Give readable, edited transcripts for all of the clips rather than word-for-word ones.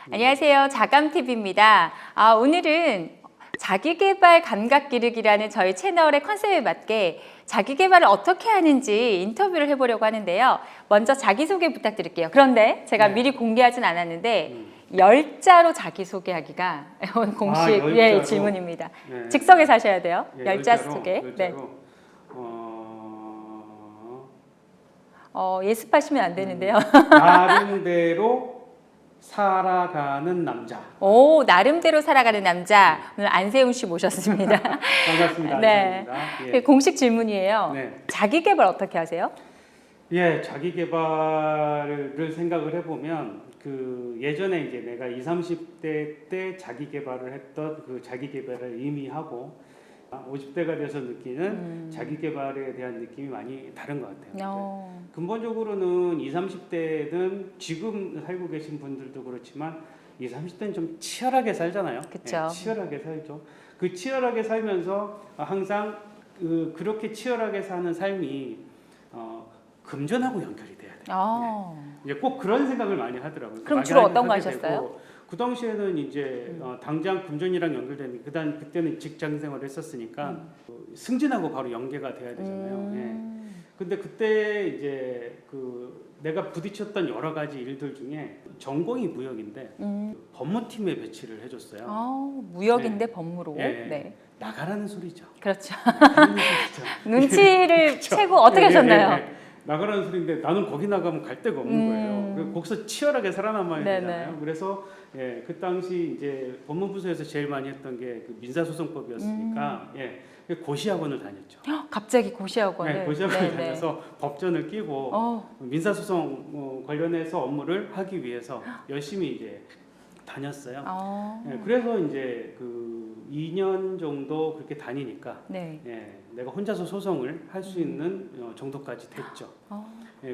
안녕하세요. 자감TV입니다. 오늘은 자기계발 감각기르기라는 저희 채널의 컨셉에 맞게 자기계발을 어떻게 하는지 인터뷰를 해보려고 하는데요. 먼저 자기소개 부탁드릴게요. 그런데 제가 미리 공개하진 않았는데 열자로 자기소개하기가 공식 질문입니다. 네. 즉석에서 하셔야 돼요. 열자 열자로, 소개. 네. 열자로. 예습하시면 안 되는데요. 나름대로 살아가는 남자. 오, 나름대로 살아가는 남자. 오늘 안세훈 씨 모셨습니다. 반갑습니다. 네. 안녕하십니까. 예. 공식 질문이에요. 네. 자기계발 어떻게 하세요? 예, 자기 개발을 생각을 해보면 예전에 이제 내가 20, 30대 때 자기 개발을 했던 그 자기 개발을 의미하고 50대가 돼서 느끼는 자기 개발에 대한 느낌이 많이 다른 것 같아요. 근본적으로는 20, 30대는 지금 살고 계신 분들도 그렇지만 20, 30대는 좀 치열하게 살잖아요. 그쵸. 예, 치열하게 살죠. 그 치열하게 살면서 항상 그렇게 치열하게 사는 삶이 금전하고 연결이 돼야 돼요. 이제 꼭 그런 생각을 많이 하더라고요. 그럼 주로 어떤 거 하셨어요? 그 당시에는 이제 당장 금전이랑 연결되는 그때는 직장 생활을 했었으니까 승진하고 바로 연계가 돼야 되잖아요. 예. 근데 그때 이제 내가 부딪혔던 여러 가지 일들 중에 전공이 무역인데 법무팀에 배치를 해줬어요. 무역인데 네. 법무로. 예, 예. 네. 나가라는 소리죠. 그렇죠. 나가라는 소리죠. 눈치를 그렇죠. 채고 어떻게 하셨나요? 예. 나가라는 소리인데 나는 거기 나가면 갈 데가 없는 거예요. 그래서 거기서 치열하게 살아남아야 네네. 되잖아요. 그래서 그 당시 이제 법무부서에서 제일 많이 했던 게 민사소송법이었으니까 고시학원을 다녔죠. 갑자기 고시학원을. 네, 고시학원을 다녀서 법전을 끼고 민사소송 관련해서 업무를 하기 위해서 열심히 이제 다녔어요. 그래서 이제 2년 정도 그렇게 다니니까 내가 혼자서 소송을 할 수 있는 정도까지 됐죠.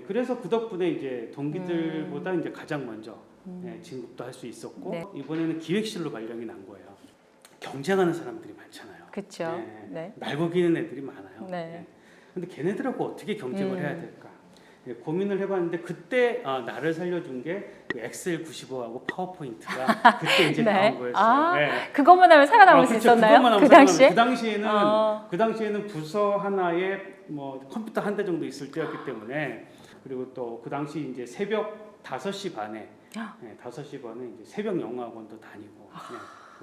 그래서 그 덕분에 이제 동기들보다 이제 가장 먼저 진급도 할 수 있었고 이번에는 기획실로 발령이 난 거예요. 경쟁하는 사람들이 많잖아요. 그렇죠. 날 먹이는 애들이 많아요. 근데 걔네들하고 어떻게 경쟁을 해야 될까? 고민을 해봤는데 그때 나를 살려준 게 엑셀 95하고 파워포인트가 그때 이제 나온 거였어요. 그것만 하면 살아남을 수 그렇죠. 있었나요? 그 당시에? 그 당시에는 부서 하나에 뭐 컴퓨터 한 대 정도 있을 때였기 때문에 그리고 또 그 당시 이제 새벽 5시 반에 5시 반에 이제 새벽 영어학원도 다니고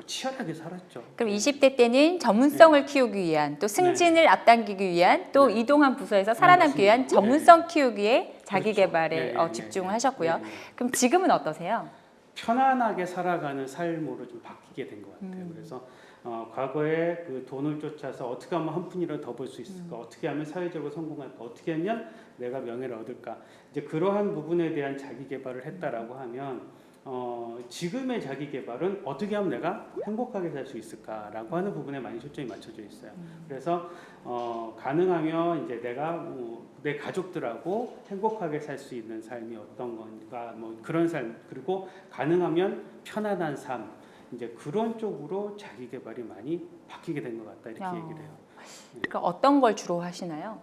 치열하게 살았죠. 그럼 20대 때는 전문성을 키우기 위한 또 승진을 앞당기기 위한 또 이동한 부서에서 살아남기 위한 전문성 키우기에 자기 개발에 집중하셨고요. 그럼 지금은 어떠세요? 편안하게 살아가는 삶으로 좀 바뀌게 된 것 같아요. 그래서 과거에 그 돈을 쫓아서 어떻게 하면 한 푼이라도 더 벌 수 있을까? 어떻게 하면 사회적으로 성공할까? 어떻게 하면 내가 명예를 얻을까? 이제 그러한 부분에 대한 자기 개발을 했다라고 하면 지금의 자기 개발은 어떻게 하면 내가 행복하게 살 수 있을까라고 하는 부분에 많이 초점이 맞춰져 있어요. 그래서 가능하면 이제 내가 내 가족들하고 행복하게 살 수 있는 삶이 어떤 건가 뭐 그런 삶 그리고 가능하면 편안한 삶 이제 그런 쪽으로 자기 개발이 많이 바뀌게 된 것 같다 이렇게 얘기를 해요. 그러니까 어떤 걸 주로 하시나요?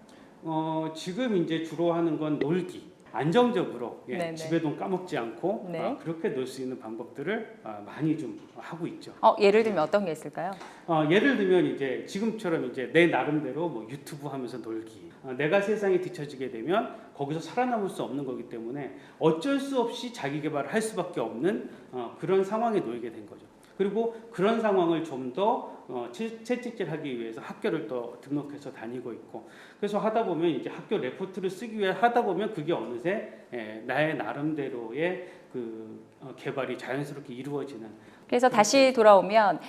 지금 이제 주로 하는 건 놀기. 안정적으로 집에 돈 까먹지 않고 그렇게 놀 수 있는 방법들을 많이 좀 하고 있죠. 예를 들면 어떤 게 있을까요? 예를 들면 이제 지금처럼 이제 내 나름대로 뭐 유튜브 하면서 놀기. 내가 세상에 뒤처지게 되면 거기서 살아남을 수 없는 거기 때문에 어쩔 수 없이 자기 개발을 할 수밖에 없는 그런 상황에 놓이게 된 거죠. 그리고 그런 상황을 좀 더 채찍질하기 위해서 학교를 또 등록해서 다니고 있고 그래서 하다 보면 이제 학교 레포트를 쓰기 위해 하다 보면 그게 어느새 나의 나름대로의 개발이 자연스럽게 이루어지는. 그래서 다시 돌아오면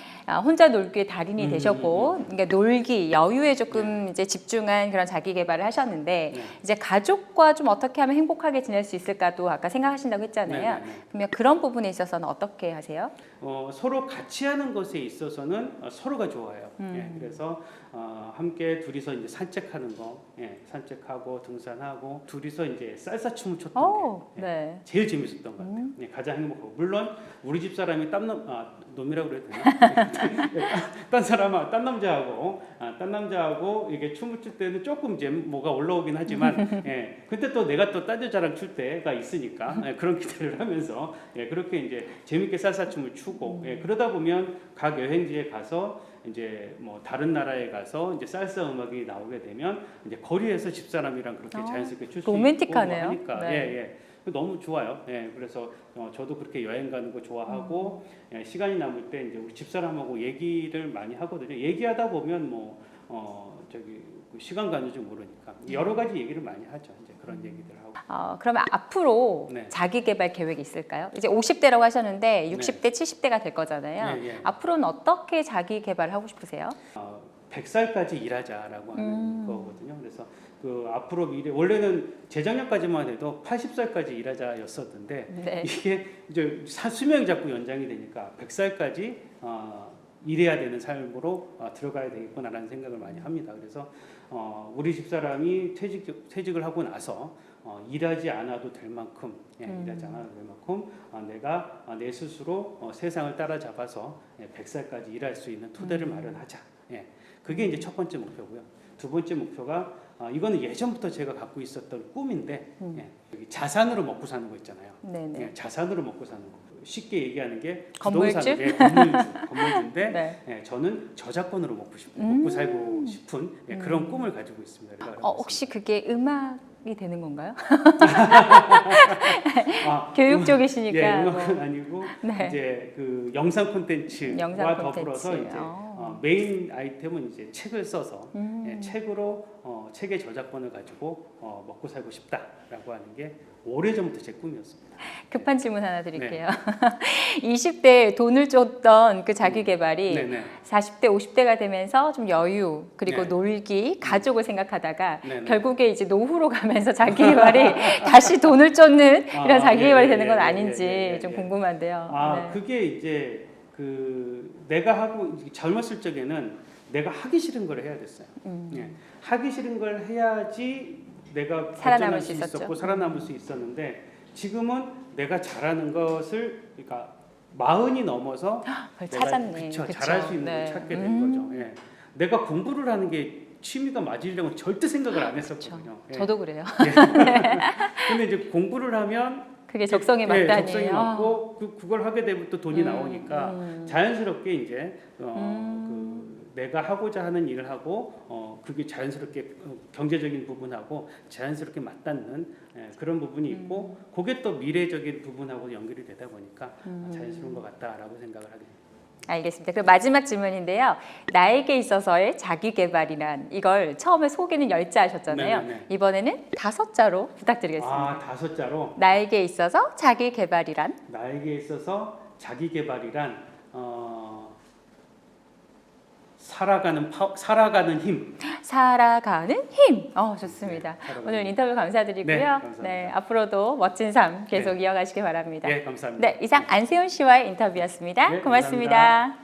혼자 놀기에 달인이 되셨고, 그러니까 놀기, 여유에 조금 이제 집중한 그런 자기 개발을 하셨는데, 이제 가족과 좀 어떻게 하면 행복하게 지낼 수 있을까도 아까 생각하신다고 했잖아요. 그러면 그런 부분에 있어서는 어떻게 하세요? 서로 같이 하는 것에 있어서는 서로가 좋아요. 그래서 함께 둘이서 이제 산책하는 거, 산책하고 등산하고 둘이서 이제 살사 춤을 췄던 게 제일 재밌었던 것 같아요. 가장 행복하고 물론 우리 집 사람이 놈이라고 그래도 되나? 딴 남자하고 이게 춤을 출 때는 조금 이제 뭐가 올라오긴 하지만, 예, 근데 또 내가 또 딴 여자랑 출 때가 있으니까 그런 기대를 하면서 그렇게 이제 재밌게 살사춤을 추고, 그러다 보면 각 여행지에 가서 이제 뭐 다른 나라에 가서 이제 살사 음악이 나오게 되면 이제 거리에서 집사람이랑 그렇게 자연스럽게 출 수 있고 로맨틱하네요. 하니까, 네. 너무 좋아요. 그래서 저도 그렇게 여행 가는 거 좋아하고 시간이 남을 때 이제 우리 집사람하고 얘기를 많이 하거든요. 얘기하다 보면 시간 가는 줄 모르니까 여러 가지 얘기를 많이 하죠. 이제 그런 얘기들 하고. 그러면 앞으로 네. 자기 개발 계획이 있을까요? 이제 50대라고 하셨는데 60대, 70대가 될 거잖아요. 앞으로는 어떻게 자기 개발을 하고 싶으세요? 100살까지 일하자라고 하는 거거든요. 그래서 그 앞으로 미래 원래는 재작년까지만 해도 80살까지 일하자였었는데 이게 이제 수명이 자꾸 연장이 되니까 100살까지 일해야 되는 삶으로 들어가야 되겠구나라는 생각을 많이 합니다. 그래서 우리 집사람이 퇴직을 하고 나서 일하지 않아도 될 만큼 일하지 않아도 될 만큼 내가 내 스스로 세상을 따라잡아서 100살까지 일할 수 있는 토대를 마련하자. 그게 이제 첫 번째 목표고요. 두 번째 목표가 이거는 예전부터 제가 갖고 있었던 꿈인데 자산으로 먹고 사는 거 있잖아요. 자산으로 먹고 사는 거. 쉽게 얘기하는 게 건물주? 건물주인데 저는 저작권으로 먹고 살고 싶은 그런 꿈을 가지고 있습니다. 혹시 그게 음악이 되는 건가요? 교육 쪽이시니까. 음악은 아니고 이제 그 영상 콘텐츠와 더불어서 이제 메인 아이템은 이제 책을 써서 책으로 책의 저작권을 가지고 먹고 살고 싶다라고 하는 게 오래전부터 제 꿈이었습니다. 급한 질문 하나 드릴게요. 20대에 돈을 쫓던 그 자기 개발이 40대, 50대가 되면서 좀 여유, 그리고 놀기, 가족을 생각하다가 결국에 이제 노후로 가면서 자기 개발이 다시 돈을 쫓는 이런 자기 개발이 되는 건 아닌지 좀 궁금한데요. 그게 이제 내가 젊었을 적에는 내가 하기 싫은 걸 해야 됐어요. 하기 싫은 걸 해야지 내가 살아남을 수 있었고 살아남을 수 있었는데 지금은 내가 잘하는 것을 그러니까 40이 넘어서 찾았네. 잘할 수 있는 걸 찾게 된 거죠. 내가 공부를 하는 게 취미가 맞으려고 절대 생각을 안 했었거든요. 저도 그래요. 근데 이제 공부를 하면 그게 적성에 맞다니. 적성이 맞고 그걸 하게 되면 또 돈이 나오니까 자연스럽게 이제 내가 하고자 하는 일을 하고 그게 자연스럽게 경제적인 부분하고 자연스럽게 맞닿는 그런 부분이 있고 그게 또 미래적인 부분하고 연결이 되다 보니까 자연스러운 것 같다라고 생각을 하게 됩니다. 알겠습니다. 그럼 마지막 질문인데요. 나에게 있어서의 자기 개발이란 이걸 처음에 소개는 10자 하셨잖아요. 이번에는 5자로 부탁드리겠습니다. 5자로? 나에게 있어서 자기 개발이란? 나에게 있어서 자기 개발이란 살아가는 힘. 살아가는 힘. 좋습니다. 오늘 인터뷰 감사드리고요. 감사합니다. 앞으로도 멋진 삶 계속 이어가시기 바랍니다. 감사합니다. 이상 안세훈 씨와의 인터뷰였습니다. 고맙습니다. 감사합니다.